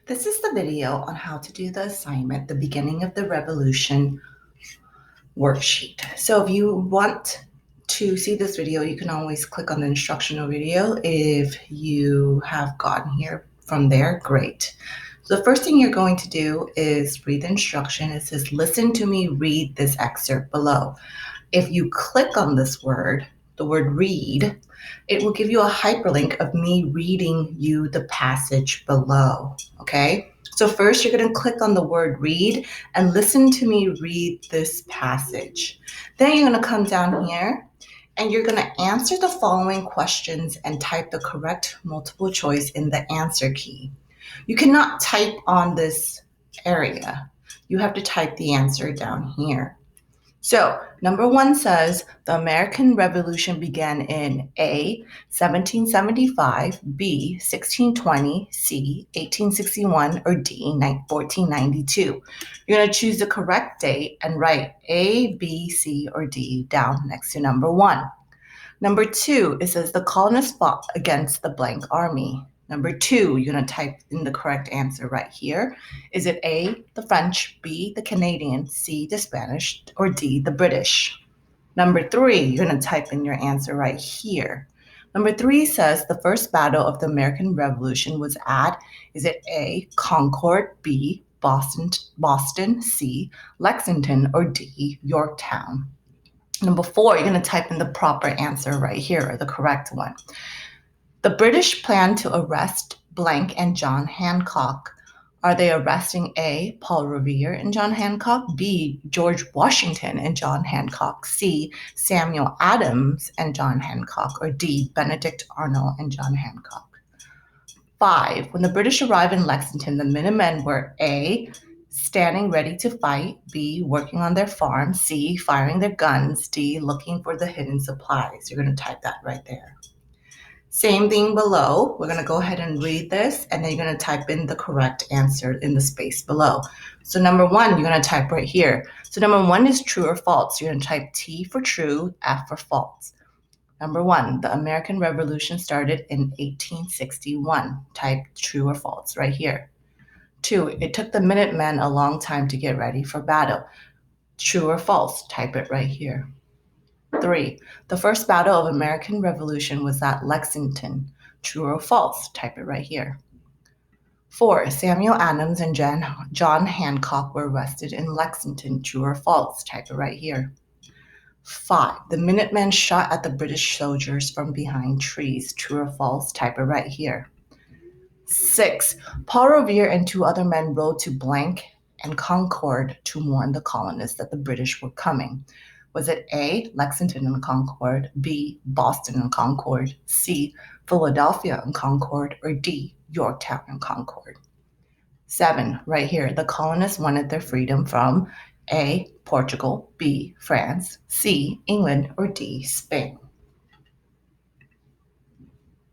This is the video on how to do the assignment, the beginning of the revolution worksheet. So if you want to see this video, you can always click on the instructional video. If you have gotten here from there, great. So the first thing you're going to do is read the instruction. It says, listen to me read this excerpt below. If you click on this word, the word read, it will give you a hyperlink of me reading you the passage below, okay? So first you're going to click on the word read and listen to me read this passage. Then you're going to come down here and you're going to answer the following questions and type the correct multiple choice in the answer key. You cannot type on this area. You have to type the answer down here. So, number 1 says the American Revolution began in A, 1775, B, 1620, C, 1861, or D, 1492. You're going to choose the correct date and write A, B, C, or D down next to number 1. Number 2, it says the colonists fought against the blank army. Number 2, you're going to type in the correct answer right here. Is it A, the French, B, the Canadian, C, the Spanish, or D, the British? Number 3, you're going to type in your answer right here. Number 3 says the first battle of the American Revolution was at, is it A, Concord, B, Boston, C, Lexington, or D, Yorktown? Number 4, you're going to type in the proper answer right here, or the correct one. The British plan to arrest blank and John Hancock. Are they arresting A, Paul Revere and John Hancock, B, George Washington and John Hancock, C, Samuel Adams and John Hancock, or D, Benedict Arnold and John Hancock? 5, when the British arrived in Lexington, the Minutemen were A, standing ready to fight, B, working on their farm, C, firing their guns, D, looking for the hidden supplies. You're going to type that right there. Same thing below. We're going to go ahead and read this, and then you're going to type in the correct answer in the space below. So number 1, you're going to type right here. So number 1 is true or false. You're going to type T for true, F for false. Number 1, the American Revolution started in 1861. Type true or false right here. 2, it took the Minutemen a long time to get ready for battle. True or false? Type it right here. 3, the first battle of American Revolution was at Lexington. True or false? Type it right here. 4, Samuel Adams and John Hancock were arrested in Lexington. True or false? Type it right here. 5, the Minutemen shot at the British soldiers from behind trees. True or false? Type it right here. 6, Paul Revere and 2 other men rode to blank and Concord to warn the colonists that the British were coming. Was it A, Lexington and Concord, B, Boston and Concord, C, Philadelphia and Concord, or D, Yorktown and Concord? 7, right here, the colonists wanted their freedom from A, Portugal, B, France, C, England, or D, Spain.